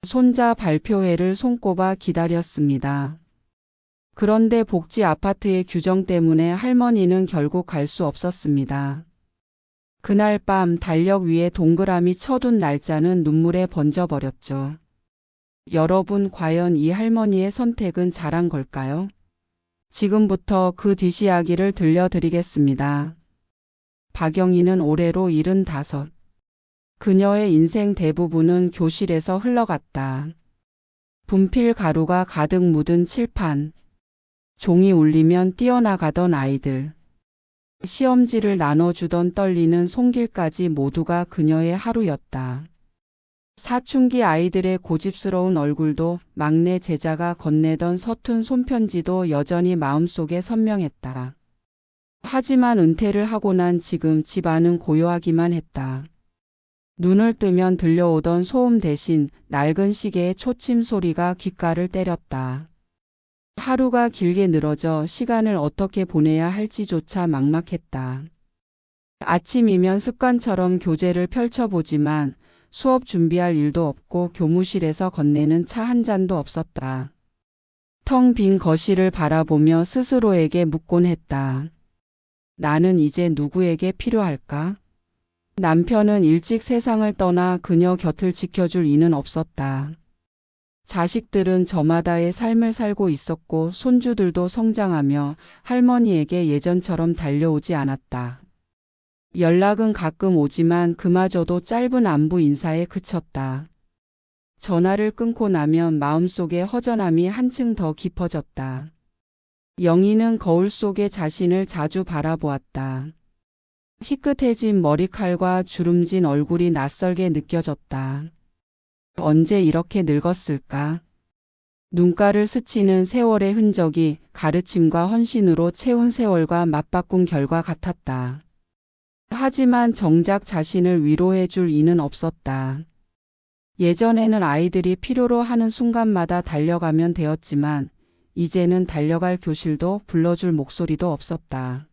손자 발표회를 손꼽아 기다렸습니다. 그런데 복지 아파트의 규정 때문에 할머니는 결국 갈 수 없었습니다. 그날 밤 달력 위에 동그라미 쳐둔 날짜는 눈물에 번져버렸죠. 여러분, 과연 이 할머니의 선택은 잘한 걸까요? 지금부터 그 뒷이야기를 들려드리겠습니다. 박영희는 올해로 75. 그녀의 인생 대부분은 교실에서 흘러갔다. 분필 가루가 가득 묻은 칠판. 종이 울리면 뛰어나가던 아이들. 시험지를 나눠주던 떨리는 손길까지 모두가 그녀의 하루였다. 사춘기 아이들의 고집스러운 얼굴도, 막내 제자가 건네던 서툰 손편지도 여전히 마음속에 선명했다. 하지만 은퇴를 하고 난 지금 집안은 고요하기만 했다. 눈을 뜨면 들려오던 소음 대신 낡은 시계의 초침 소리가 귓가를 때렸다. 하루가 길게 늘어져 시간을 어떻게 보내야 할지조차 막막했다. 아침이면 습관처럼 교재를 펼쳐보지만 수업 준비할 일도 없고 교무실에서 건네는 차 한 잔도 없었다. 텅 빈 거실을 바라보며 스스로에게 묻곤 했다. 나는 이제 누구에게 필요할까? 남편은 일찍 세상을 떠나 그녀 곁을 지켜줄 이는 없었다. 자식들은 저마다의 삶을 살고 있었고 손주들도 성장하며 할머니에게 예전처럼 달려오지 않았다. 연락은 가끔 오지만 그마저도 짧은 안부 인사에 그쳤다. 전화를 끊고 나면 마음속의 허전함이 한층 더 깊어졌다. 영희는 거울 속에 자신을 자주 바라보았다. 희끗해진 머리칼과 주름진 얼굴이 낯설게 느껴졌다. 언제 이렇게 늙었을까? 눈가를 스치는 세월의 흔적이 가르침과 헌신으로 채운 세월과 맞바꾼 결과 같았다. 하지만 정작 자신을 위로해 줄 이는 없었다. 예전에는 아이들이 필요로 하는 순간마다 달려가면 되었지만 이제는 달려갈 교실도 불러줄 목소리도 없었다.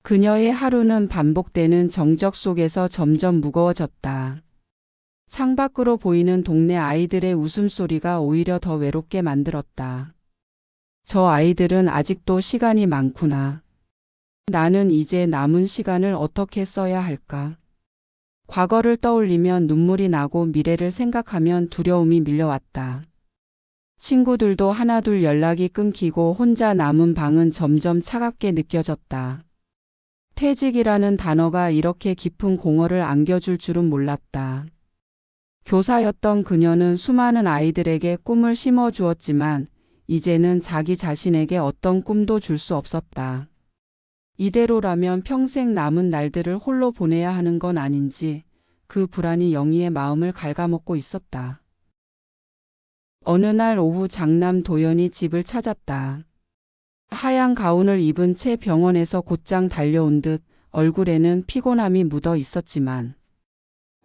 그녀의 하루는 반복되는 정적 속에서 점점 무거워졌다. 창밖으로 보이는 동네 아이들의 웃음소리가 오히려 더 외롭게 만들었다. 저 아이들은 아직도 시간이 많구나. 나는 이제 남은 시간을 어떻게 써야 할까? 과거를 떠올리면 눈물이 나고 미래를 생각하면 두려움이 밀려왔다. 친구들도 하나둘 연락이 끊기고 혼자 남은 방은 점점 차갑게 느껴졌다. 퇴직이라는 단어가 이렇게 깊은 공허를 안겨줄 줄은 몰랐다. 교사였던 그녀는 수많은 아이들에게 꿈을 심어주었지만 이제는 자기 자신에게 어떤 꿈도 줄 수 없었다. 이대로라면 평생 남은 날들을 홀로 보내야 하는 건 아닌지 그 불안이 영희의 마음을 갉아먹고 있었다. 어느 날 오후 장남 도연이 집을 찾았다. 하얀 가운을 입은 채 병원에서 곧장 달려온 듯 얼굴에는 피곤함이 묻어 있었지만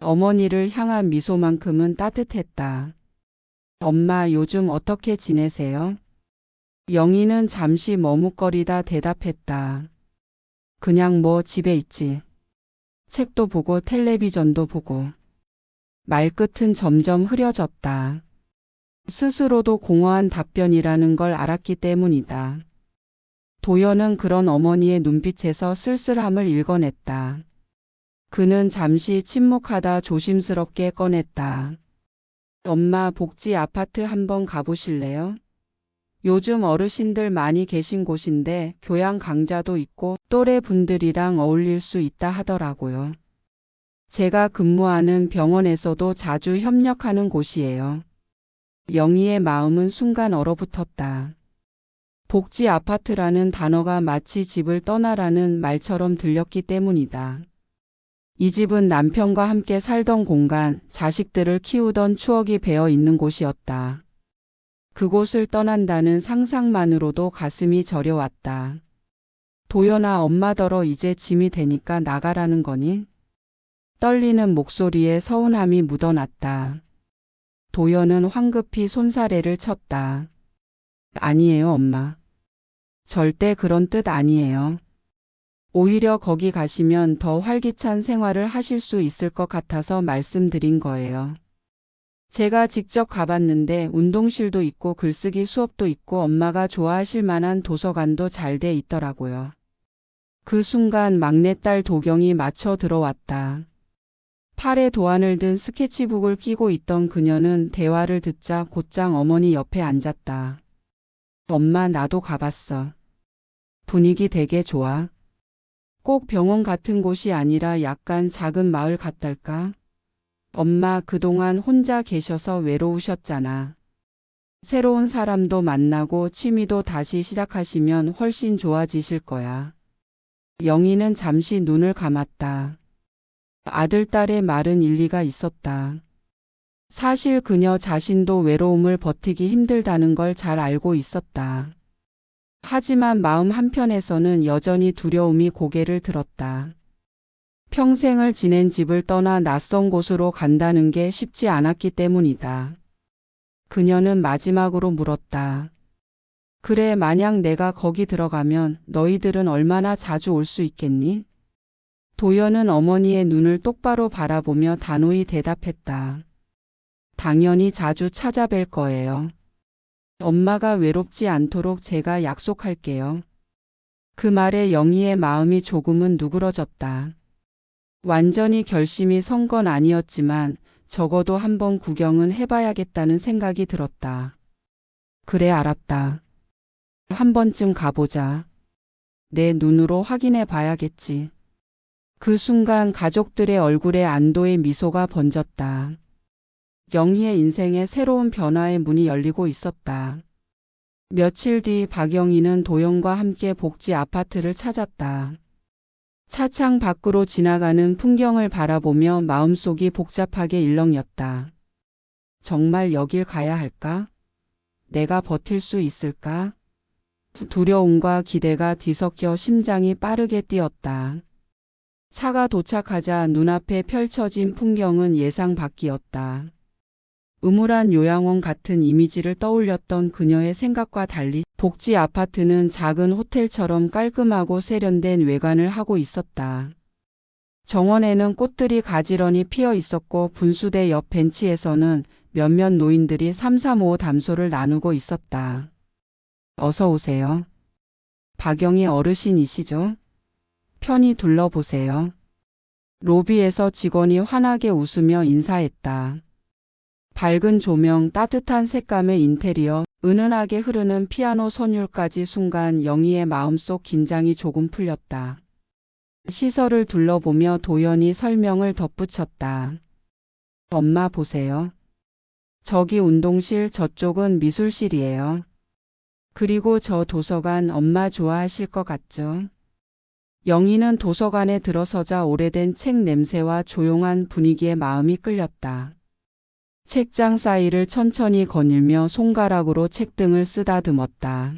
어머니를 향한 미소만큼은 따뜻했다. 엄마, 요즘 어떻게 지내세요? 영희는 잠시 머뭇거리다 대답했다. 그냥 뭐 집에 있지. 책도 보고 텔레비전도 보고. 말끝은 점점 흐려졌다. 스스로도 공허한 답변이라는 걸 알았기 때문이다. 도연은 그런 어머니의 눈빛에서 쓸쓸함을 읽어냈다. 그는 잠시 침묵하다 조심스럽게 꺼냈다. 엄마, 복지 아파트 한번 가보실래요? 요즘 어르신들 많이 계신 곳인데 교양 강좌도 있고 또래 분들이랑 어울릴 수 있다 하더라고요. 제가 근무하는 병원에서도 자주 협력하는 곳이에요. 영희의 마음은 순간 얼어붙었다. 복지 아파트라는 단어가 마치 집을 떠나라는 말처럼 들렸기 때문이다. 이 집은 남편과 함께 살던 공간, 자식들을 키우던 추억이 배어 있는 곳이었다. 그곳을 떠난다는 상상만으로도 가슴이 저려왔다. 도연아, 엄마더러 이제 짐이 되니까 나가라는 거니? 떨리는 목소리에 서운함이 묻어났다. 도연은 황급히 손사래를 쳤다. 아니에요, 엄마. 절대 그런 뜻 아니에요. 오히려 거기 가시면 더 활기찬 생활을 하실 수 있을 것 같아서 말씀드린 거예요. 제가 직접 가봤는데 운동실도 있고 글쓰기 수업도 있고 엄마가 좋아하실 만한 도서관도 잘 돼 있더라고요. 그 순간 막내딸 도경이 맞춰 들어왔다. 팔에 도안을 든 스케치북을 끼고 있던 그녀는 대화를 듣자 곧장 어머니 옆에 앉았다. 엄마, 나도 가봤어. 분위기 되게 좋아. 꼭 병원 같은 곳이 아니라 약간 작은 마을 같달까? 엄마, 그동안 혼자 계셔서 외로우셨잖아. 새로운 사람도 만나고 취미도 다시 시작하시면 훨씬 좋아지실 거야. 영희는 잠시 눈을 감았다. 아들, 딸의 말은 일리가 있었다. 사실 그녀 자신도 외로움을 버티기 힘들다는 걸 잘 알고 있었다. 하지만 마음 한편에서는 여전히 두려움이 고개를 들었다. 평생을 지낸 집을 떠나 낯선 곳으로 간다는 게 쉽지 않았기 때문이다. 그녀는 마지막으로 물었다. 그래, 만약 내가 거기 들어가면 너희들은 얼마나 자주 올 수 있겠니? 도연은 어머니의 눈을 똑바로 바라보며 단호히 대답했다. 당연히 자주 찾아뵐 거예요. 엄마가 외롭지 않도록 제가 약속할게요. 그 말에 영희의 마음이 조금은 누그러졌다. 완전히 결심이 선 건 아니었지만 적어도 한번 구경은 해봐야겠다는 생각이 들었다. 그래, 알았다. 한 번쯤 가보자. 내 눈으로 확인해 봐야겠지. 그 순간 가족들의 얼굴에 안도의 미소가 번졌다. 영희의 인생에 새로운 변화의 문이 열리고 있었다. 며칠 뒤 박영희는 도영과 함께 복지 아파트를 찾았다. 차창 밖으로 지나가는 풍경을 바라보며 마음속이 복잡하게 일렁였다. 정말 여길 가야 할까? 내가 버틸 수 있을까? 두려움과 기대가 뒤섞여 심장이 빠르게 뛰었다. 차가 도착하자 눈앞에 펼쳐진 풍경은 예상 밖이었다. 음울한 요양원 같은 이미지를 떠올렸던 그녀의 생각과 달리 복지 아파트는 작은 호텔처럼 깔끔하고 세련된 외관을 하고 있었다. 정원에는 꽃들이 가지런히 피어 있었고 분수대 옆 벤치에서는 몇몇 노인들이 삼삼오오 담소를 나누고 있었다. 어서 오세요. 박영희 어르신이시죠? 편히 둘러보세요. 로비에서 직원이 환하게 웃으며 인사했다. 밝은 조명, 따뜻한 색감의 인테리어, 은은하게 흐르는 피아노 선율까지 순간 영희의 마음속 긴장이 조금 풀렸다. 시설을 둘러보며 도연이 설명을 덧붙였다. 엄마 보세요. 저기 운동실, 저쪽은 미술실이에요. 그리고 저 도서관 엄마 좋아하실 것 같죠? 영희는 도서관에 들어서자 오래된 책 냄새와 조용한 분위기에 마음이 끌렸다. 책장 사이를 천천히 거닐며 손가락으로 책등을 쓰다듬었다.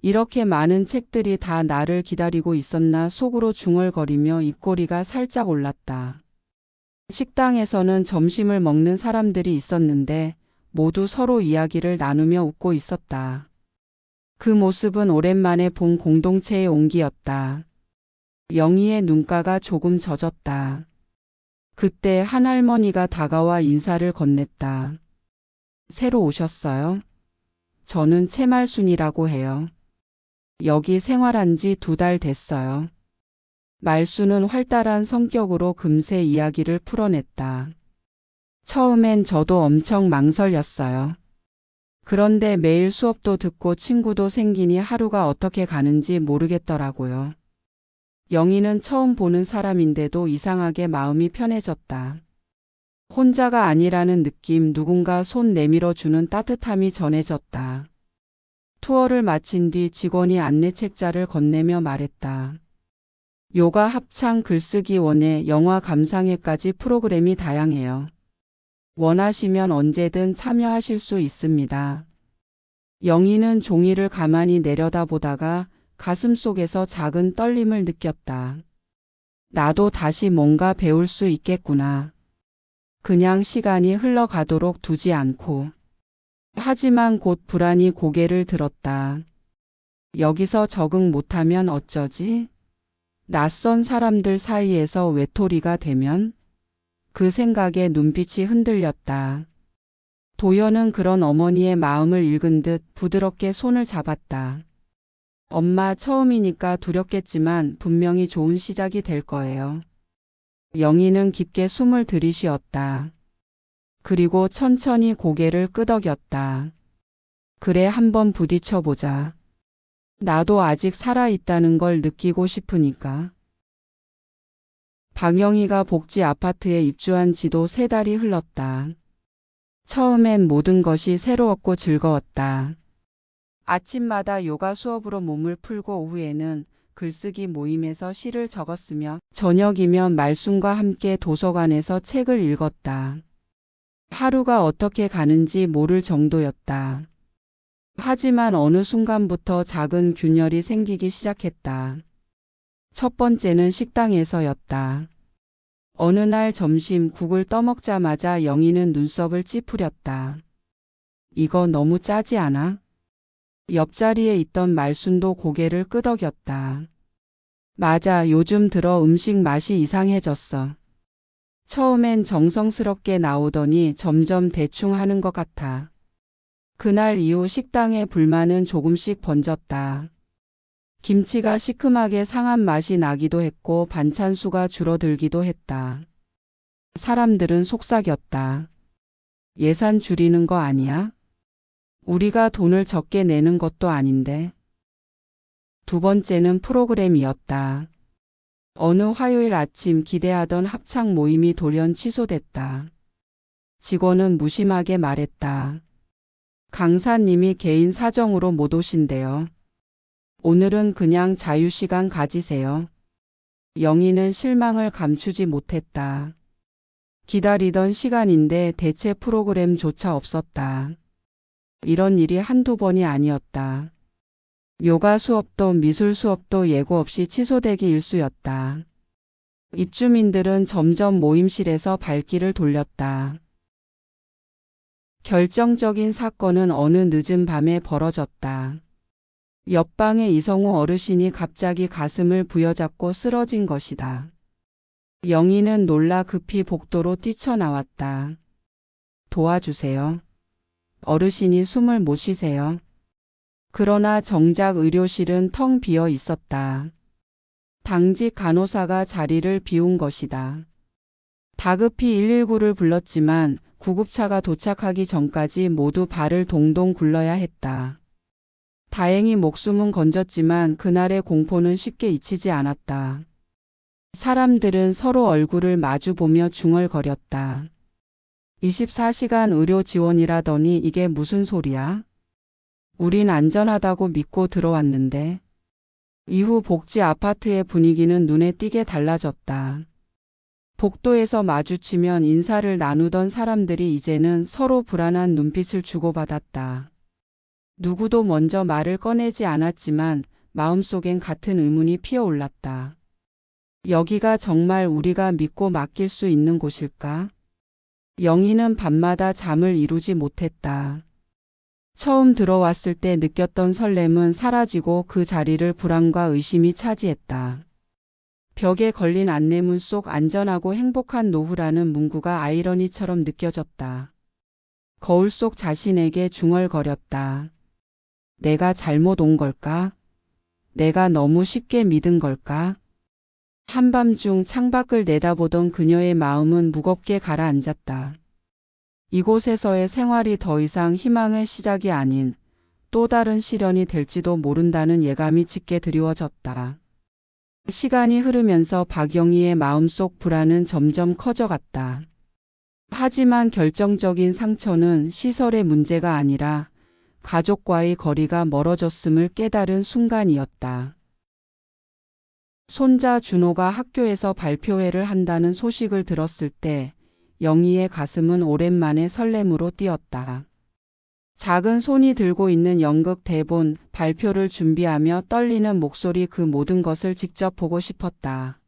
이렇게 많은 책들이 다 나를 기다리고 있었나 속으로 중얼거리며 입꼬리가 살짝 올랐다. 식당에서는 점심을 먹는 사람들이 있었는데 모두 서로 이야기를 나누며 웃고 있었다. 그 모습은 오랜만에 본 공동체의 온기였다. 영희의 눈가가 조금 젖었다. 그때 한 할머니가 다가와 인사를 건넸다. 새로 오셨어요? 저는 채말순이라고 해요. 여기 생활한 지 2달 됐어요. 말순은 활달한 성격으로 금세 이야기를 풀어냈다. 처음엔 저도 엄청 망설였어요. 그런데 매일 수업도 듣고 친구도 생기니 하루가 어떻게 가는지 모르겠더라고요. 영희는 처음 보는 사람인데도 이상하게 마음이 편해졌다. 혼자가 아니라는 느낌, 누군가 손 내밀어주는 따뜻함이 전해졌다. 투어를 마친 뒤 직원이 안내 책자를 건네며 말했다. 요가 합창, 글쓰기 원예, 영화 감상회까지 프로그램이 다양해요. 원하시면 언제든 참여하실 수 있습니다. 영희는 종이를 가만히 내려다보다가 가슴속에서 작은 떨림을 느꼈다. 나도 다시 뭔가 배울 수 있겠구나. 그냥 시간이 흘러가도록 두지 않고. 하지만 곧 불안이 고개를 들었다. 여기서 적응 못하면 어쩌지? 낯선 사람들 사이에서 외톨이가 되면? 그 생각에 눈빛이 흔들렸다. 도연은 그런 어머니의 마음을 읽은 듯 부드럽게 손을 잡았다. 엄마 처음이니까 두렵겠지만 분명히 좋은 시작이 될 거예요. 영희는 깊게 숨을 들이쉬었다. 그리고 천천히 고개를 끄덕였다. 그래, 한번 부딪혀보자. 나도 아직 살아있다는 걸 느끼고 싶으니까. 박영희가 복지 아파트에 입주한 지도 3달이 흘렀다. 처음엔 모든 것이 새로웠고 즐거웠다. 아침마다 요가 수업으로 몸을 풀고 오후에는 글쓰기 모임에서 시를 적었으며 저녁이면 말순과 함께 도서관에서 책을 읽었다. 하루가 어떻게 가는지 모를 정도였다. 하지만 어느 순간부터 작은 균열이 생기기 시작했다. 첫 번째는 식당에서였다. 어느 날 점심 국을 떠먹자마자 영희는 눈썹을 찌푸렸다. 이거 너무 짜지 않아? 옆자리에 있던 말순도 고개를 끄덕였다. 맞아, 요즘 들어 음식 맛이 이상해졌어. 처음엔 정성스럽게 나오더니 점점 대충 하는 것 같아. 그날 이후 식당의 불만은 조금씩 번졌다. 김치가 시큼하게 상한 맛이 나기도 했고 반찬 수가 줄어들기도 했다. 사람들은 속삭였다. 예산 줄이는 거 아니야? 우리가 돈을 적게 내는 것도 아닌데. 두 번째는 프로그램이었다. 어느 화요일 아침 기대하던 합창 모임이 돌연 취소됐다. 직원은 무심하게 말했다. 강사님이 개인 사정으로 못 오신대요. 오늘은 그냥 자유시간 가지세요. 영희는 실망을 감추지 못했다. 기다리던 시간인데 대체 프로그램조차 없었다. 이런 일이 한두 번이 아니었다. 요가 수업도 미술 수업도 예고 없이 취소되기 일쑤였다. 입주민들은 점점 모임실에서 발길을 돌렸다. 결정적인 사건은 어느 늦은 밤에 벌어졌다. 옆방의 이성우 어르신이 갑자기 가슴을 부여잡고 쓰러진 것이다. 영희는 놀라 급히 복도로 뛰쳐나왔다. 도와주세요. 어르신이 숨을 못 쉬세요. 그러나 정작 의료실은 텅 비어 있었다. 당직 간호사가 자리를 비운 것이다. 다급히 119를 불렀지만 구급차가 도착하기 전까지 모두 발을 동동 굴러야 했다. 다행히 목숨은 건졌지만 그날의 공포는 쉽게 잊히지 않았다. 사람들은 서로 얼굴을 마주보며 중얼거렸다. 24시간 의료 지원이라더니 이게 무슨 소리야? 우린 안전하다고 믿고 들어왔는데. 이후 복지 아파트의 분위기는 눈에 띄게 달라졌다. 복도에서 마주치면 인사를 나누던 사람들이 이제는 서로 불안한 눈빛을 주고받았다. 누구도 먼저 말을 꺼내지 않았지만 마음속엔 같은 의문이 피어올랐다. 여기가 정말 우리가 믿고 맡길 수 있는 곳일까? 영희는 밤마다 잠을 이루지 못했다. 처음 들어왔을 때 느꼈던 설렘은 사라지고 그 자리를 불안과 의심이 차지했다. 벽에 걸린 안내문 속 안전하고 행복한 노후라는 문구가 아이러니처럼 느껴졌다. 거울 속 자신에게 중얼거렸다. 내가 잘못 온 걸까? 내가 너무 쉽게 믿은 걸까? 한밤중 창밖을 내다보던 그녀의 마음은 무겁게 가라앉았다. 이곳에서의 생활이 더 이상 희망의 시작이 아닌 또 다른 시련이 될지도 모른다는 예감이 짙게 드리워졌다. 시간이 흐르면서 박영희의 마음속 불안은 점점 커져갔다. 하지만 결정적인 상처는 시설의 문제가 아니라 가족과의 거리가 멀어졌음을 깨달은 순간이었다. 손자 준호가 학교에서 발표회를 한다는 소식을 들었을 때 영희의 가슴은 오랜만에 설렘으로 뛰었다. 작은 손이 들고 있는 연극 대본, 발표를 준비하며 떨리는 목소리, 그 모든 것을 직접 보고 싶었다.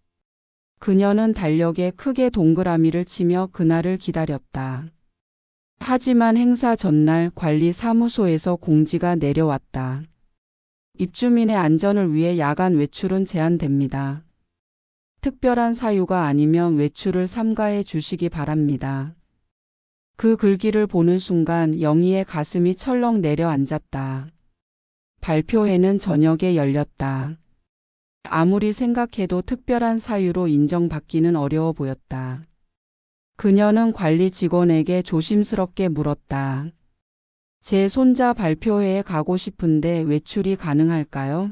그녀는 달력에 크게 동그라미를 치며 그날을 기다렸다. 하지만 행사 전날 관리사무소에서 공지가 내려왔다. 입주민의 안전을 위해 야간 외출은 제한됩니다. 특별한 사유가 아니면 외출을 삼가해 주시기 바랍니다. 그 글귀를 보는 순간 영희의 가슴이 철렁 내려앉았다. 발표회는 저녁에 열렸다. 아무리 생각해도 특별한 사유로 인정받기는 어려워 보였다. 그녀는 관리 직원에게 조심스럽게 물었다. 제 손자 발표회에 가고 싶은데 외출이 가능할까요?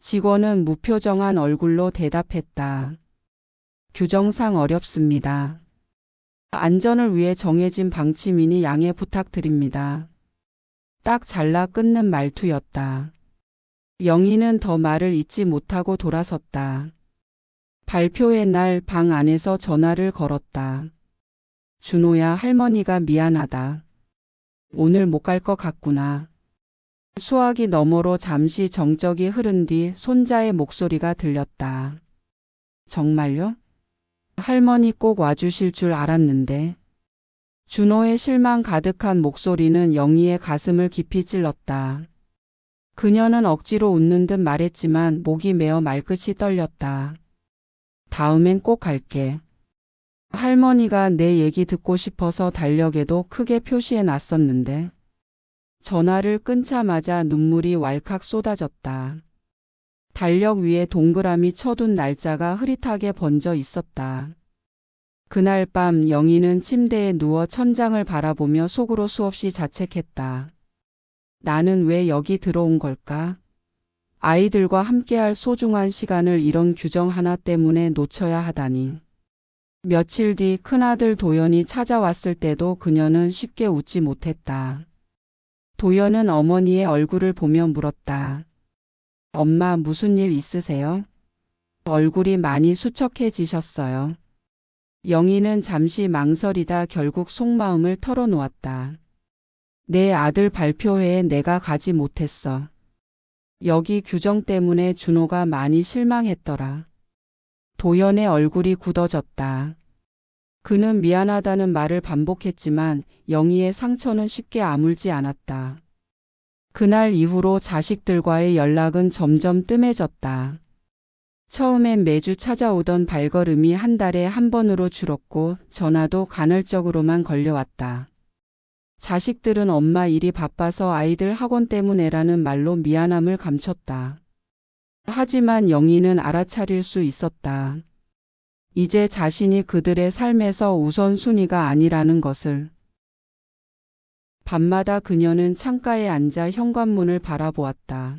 직원은 무표정한 얼굴로 대답했다. 규정상 어렵습니다. 안전을 위해 정해진 방침이니 양해 부탁드립니다. 딱 잘라 끊는 말투였다. 영희는 더 말을 잇지 못하고 돌아섰다. 발표회 날 방 안에서 전화를 걸었다. 준호야, 할머니가 미안하다. 오늘 못 갈 것 같구나. 수화기 너머로 잠시 정적이 흐른 뒤 손자의 목소리가 들렸다. 정말요? 할머니 꼭 와주실 줄 알았는데. 준호의 실망 가득한 목소리는 영희의 가슴을 깊이 찔렀다. 그녀는 억지로 웃는 듯 말했지만 목이 메어 말끝이 떨렸다. 다음엔 꼭 갈게. 할머니가 내 얘기 듣고 싶어서 달력에도 크게 표시해 놨었는데. 전화를 끊자마자 눈물이 왈칵 쏟아졌다. 달력 위에 동그라미 쳐둔 날짜가 흐릿하게 번져 있었다. 그날 밤 영희는 침대에 누워 천장을 바라보며 속으로 수없이 자책했다. 나는 왜 여기 들어온 걸까? 아이들과 함께할 소중한 시간을 이런 규정 하나 때문에 놓쳐야 하다니. 며칠 뒤 큰아들 도연이 찾아왔을 때도 그녀는 쉽게 웃지 못했다. 도연은 어머니의 얼굴을 보며 물었다. 엄마, 무슨 일 있으세요? 얼굴이 많이 수척해지셨어요. 영희는 잠시 망설이다 결국 속마음을 털어놓았다. 내 아들 발표회에 내가 가지 못했어. 여기 규정 때문에 준호가 많이 실망했더라. 도연의 얼굴이 굳어졌다. 그는 미안하다는 말을 반복했지만 영희의 상처는 쉽게 아물지 않았다. 그날 이후로 자식들과의 연락은 점점 뜸해졌다. 처음엔 매주 찾아오던 발걸음이 한 달에 한 번으로 줄었고 전화도 간헐적으로만 걸려왔다. 자식들은 엄마 일이 바빠서 아이들 학원 때문에라는 말로 미안함을 감췄다. 하지만 영희는 알아차릴 수 있었다. 이제 자신이 그들의 삶에서 우선순위가 아니라는 것을. 밤마다 그녀는 창가에 앉아 현관문을 바라보았다.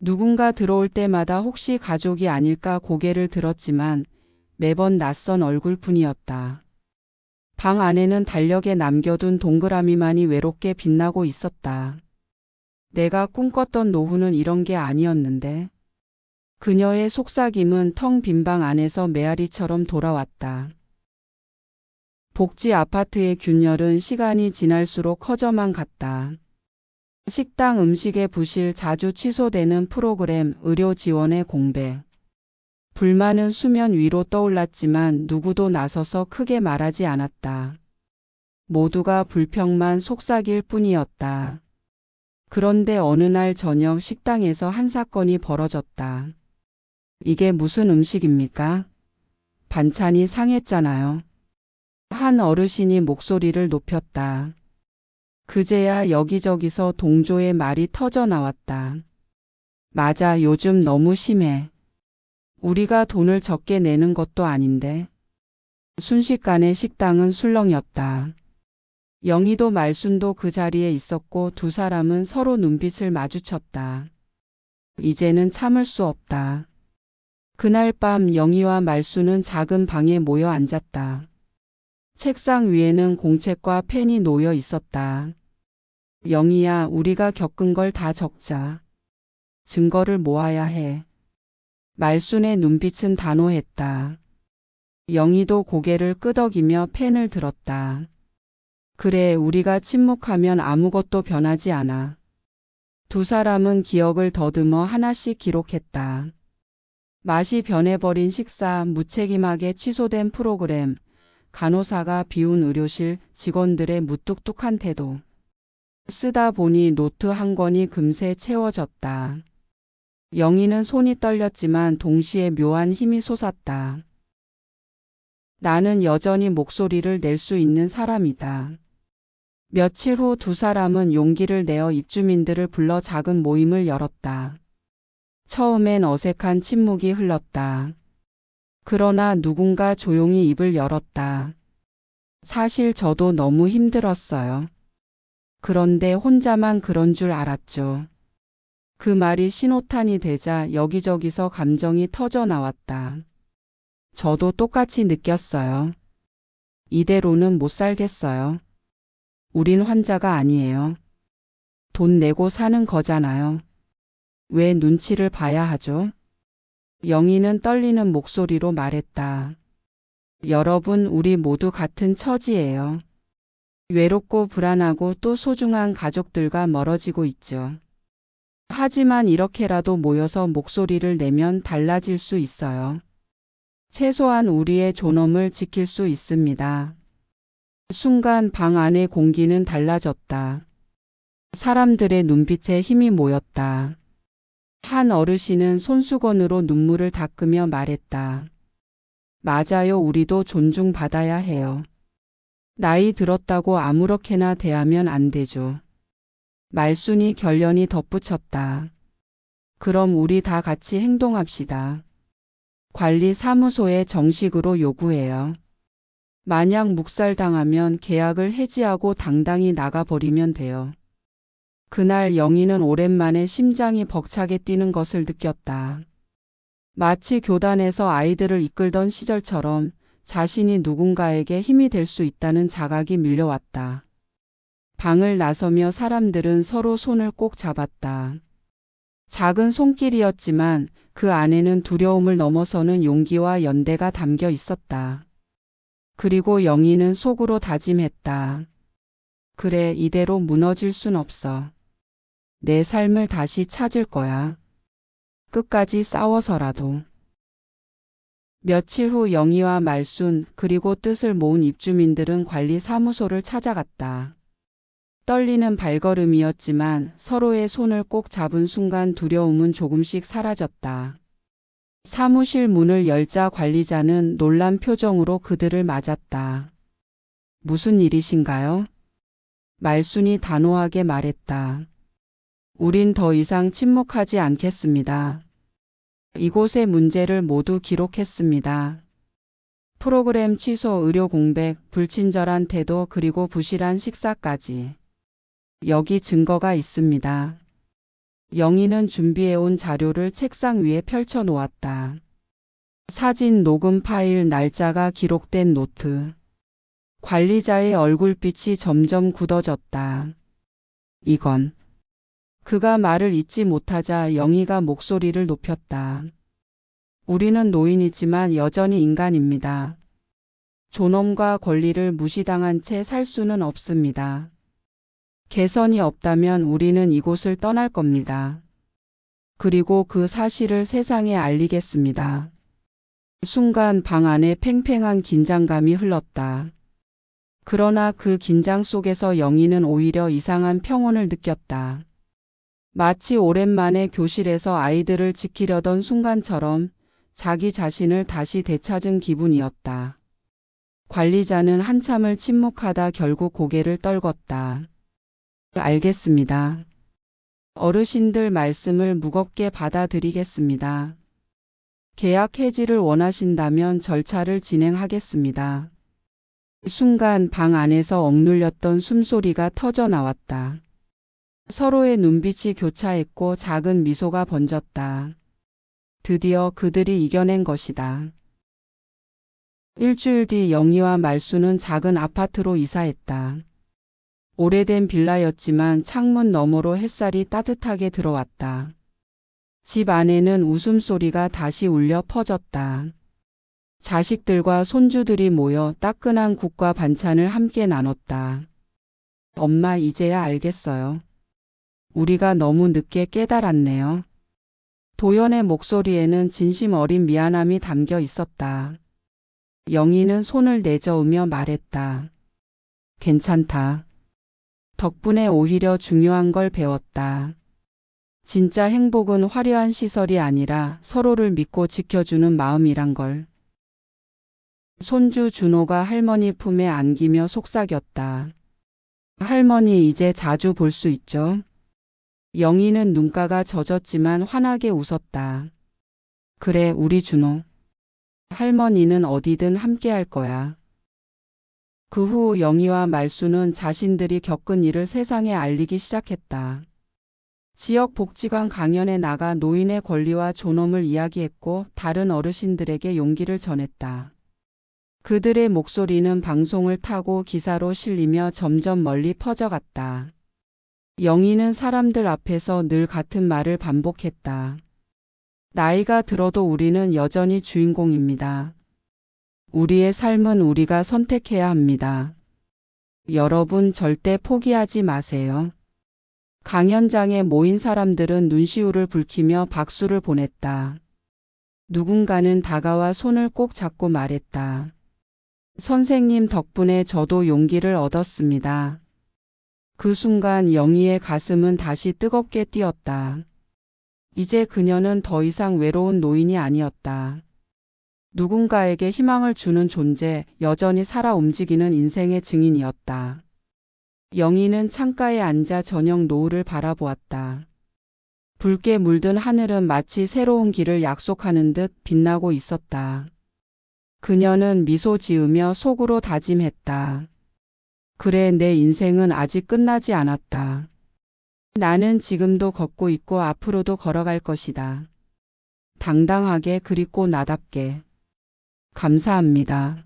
누군가 들어올 때마다 혹시 가족이 아닐까 고개를 들었지만 매번 낯선 얼굴뿐이었다. 방 안에는 달력에 남겨둔 동그라미만이 외롭게 빛나고 있었다. 내가 꿈꿨던 노후는 이런 게 아니었는데. 그녀의 속삭임은 텅 빈 방 안에서 메아리처럼 돌아왔다. 복지 아파트의 균열은 시간이 지날수록 커져만 갔다. 식당 음식의 부실, 자주 취소되는 프로그램, 의료 지원의 공백. 불만은 수면 위로 떠올랐지만 누구도 나서서 크게 말하지 않았다. 모두가 불평만 속삭일 뿐이었다. 그런데 어느 날 저녁 식당에서 한 사건이 벌어졌다. 이게 무슨 음식입니까? 반찬이 상했잖아요. 한 어르신이 목소리를 높였다. 그제야 여기저기서 동조의 말이 터져 나왔다. 맞아, 요즘 너무 심해. 우리가 돈을 적게 내는 것도 아닌데. 순식간에 식당은 술렁였다. 영희도 말순도 그 자리에 있었고 두 사람은 서로 눈빛을 마주쳤다. 이제는 참을 수 없다. 그날 밤 영희와 말순은 작은 방에 모여 앉았다. 책상 위에는 공책과 펜이 놓여 있었다. 영희야, 우리가 겪은 걸 다 적자. 증거를 모아야 해. 말순의 눈빛은 단호했다. 영희도 고개를 끄덕이며 펜을 들었다. 그래, 우리가 침묵하면 아무것도 변하지 않아. 두 사람은 기억을 더듬어 하나씩 기록했다. 맛이 변해버린 식사, 무책임하게 취소된 프로그램, 간호사가 비운 의료실, 직원들의 무뚝뚝한 태도. 쓰다 보니 노트 한 권이 금세 채워졌다. 영희는 손이 떨렸지만 동시에 묘한 힘이 솟았다. 나는 여전히 목소리를 낼 수 있는 사람이다. 며칠 후 두 사람은 용기를 내어 입주민들을 불러 작은 모임을 열었다. 처음엔 어색한 침묵이 흘렀다. 그러나 누군가 조용히 입을 열었다. 사실 저도 너무 힘들었어요. 그런데 혼자만 그런 줄 알았죠. 그 말이 신호탄이 되자 여기저기서 감정이 터져 나왔다. 저도 똑같이 느꼈어요. 이대로는 못 살겠어요. 우린 환자가 아니에요. 돈 내고 사는 거잖아요. 왜 눈치를 봐야 하죠? 영희는 떨리는 목소리로 말했다. 여러분, 우리 모두 같은 처지예요. 외롭고 불안하고 또 소중한 가족들과 멀어지고 있죠. 하지만 이렇게라도 모여서 목소리를 내면 달라질 수 있어요. 최소한 우리의 존엄을 지킬 수 있습니다. 순간 방 안의 공기는 달라졌다. 사람들의 눈빛에 힘이 모였다. 한 어르신은 손수건으로 눈물을 닦으며 말했다. 맞아요, 우리도 존중받아야 해요. 나이 들었다고 아무렇게나 대하면 안 되죠. 말순이 결연히 덧붙였다. 그럼 우리 다 같이 행동합시다. 관리사무소에 정식으로 요구해요. 만약 묵살당하면 계약을 해지하고 당당히 나가버리면 돼요. 그날 영희는 오랜만에 심장이 벅차게 뛰는 것을 느꼈다. 마치 교단에서 아이들을 이끌던 시절처럼 자신이 누군가에게 힘이 될 수 있다는 자각이 밀려왔다. 방을 나서며 사람들은 서로 손을 꼭 잡았다. 작은 손길이었지만 그 안에는 두려움을 넘어서는 용기와 연대가 담겨 있었다. 그리고 영희는 속으로 다짐했다. 그래, 이대로 무너질 순 없어. 내 삶을 다시 찾을 거야. 끝까지 싸워서라도. 며칠 후 영희와 말순 그리고 뜻을 모은 입주민들은 관리사무소를 찾아갔다. 떨리는 발걸음이었지만 서로의 손을 꼭 잡은 순간 두려움은 조금씩 사라졌다. 사무실 문을 열자 관리자는 놀란 표정으로 그들을 맞았다. 무슨 일이신가요? 말순이 단호하게 말했다. 우린 더 이상 침묵하지 않겠습니다. 이곳의 문제를 모두 기록했습니다. 프로그램 취소, 의료 공백, 불친절한 태도 그리고 부실한 식사까지. 여기 증거가 있습니다. 영희는 준비해온 자료를 책상 위에 펼쳐 놓았다. 사진, 녹음 파일, 날짜가 기록된 노트. 관리자의 얼굴빛이 점점 굳어졌다. 이건. 그가 말을 잇지 못하자 영희가 목소리를 높였다. 우리는 노인이지만 여전히 인간입니다. 존엄과 권리를 무시당한 채 살 수는 없습니다. 개선이 없다면 우리는 이곳을 떠날 겁니다. 그리고 그 사실을 세상에 알리겠습니다. 순간 방 안에 팽팽한 긴장감이 흘렀다. 그러나 그 긴장 속에서 영희는 오히려 이상한 평온을 느꼈다. 마치 오랜만에 교실에서 아이들을 지키려던 순간처럼 자기 자신을 다시 되찾은 기분이었다. 관리자는 한참을 침묵하다 결국 고개를 떨궜다. 알겠습니다. 어르신들 말씀을 무겁게 받아들이겠습니다. 계약 해지를 원하신다면 절차를 진행하겠습니다. 순간 방 안에서 억눌렸던 숨소리가 터져 나왔다. 서로의 눈빛이 교차했고 작은 미소가 번졌다. 드디어 그들이 이겨낸 것이다. 일주일 뒤 영희와 말순은 작은 아파트로 이사했다. 오래된 빌라였지만 창문 너머로 햇살이 따뜻하게 들어왔다. 집 안에는 웃음소리가 다시 울려 퍼졌다. 자식들과 손주들이 모여 따끈한 국과 반찬을 함께 나눴다. 엄마, 이제야 알겠어요. 우리가 너무 늦게 깨달았네요. 도연의 목소리에는 진심 어린 미안함이 담겨 있었다. 영희는 손을 내저으며 말했다. 괜찮다. 덕분에 오히려 중요한 걸 배웠다. 진짜 행복은 화려한 시설이 아니라 서로를 믿고 지켜주는 마음이란 걸. 손주 준호가 할머니 품에 안기며 속삭였다. 할머니 이제 자주 볼 수 있죠? 영희는 눈가가 젖었지만 환하게 웃었다. 그래, 우리 준호. 할머니는 어디든 함께 할 거야. 그 후 영희와 말수는 자신들이 겪은 일을 세상에 알리기 시작했다. 지역복지관 강연에 나가 노인의 권리와 존엄을 이야기했고 다른 어르신들에게 용기를 전했다. 그들의 목소리는 방송을 타고 기사로 실리며 점점 멀리 퍼져갔다. 영희는 사람들 앞에서 늘 같은 말을 반복했다. 나이가 들어도 우리는 여전히 주인공입니다. 우리의 삶은 우리가 선택해야 합니다. 여러분 절대 포기하지 마세요. 강연장에 모인 사람들은 눈시울을 붉히며 박수를 보냈다. 누군가는 다가와 손을 꼭 잡고 말했다. 선생님 덕분에 저도 용기를 얻었습니다. 그 순간 영희의 가슴은 다시 뜨겁게 뛰었다. 이제 그녀는 더 이상 외로운 노인이 아니었다. 누군가에게 희망을 주는 존재, 여전히 살아 움직이는 인생의 증인이었다. 영희는 창가에 앉아 저녁 노을을 바라보았다. 붉게 물든 하늘은 마치 새로운 길을 약속하는 듯 빛나고 있었다. 그녀는 미소 지으며 속으로 다짐했다. 그래, 내 인생은 아직 끝나지 않았다. 나는 지금도 걷고 있고 앞으로도 걸어갈 것이다. 당당하게 그리고 나답게. 감사합니다.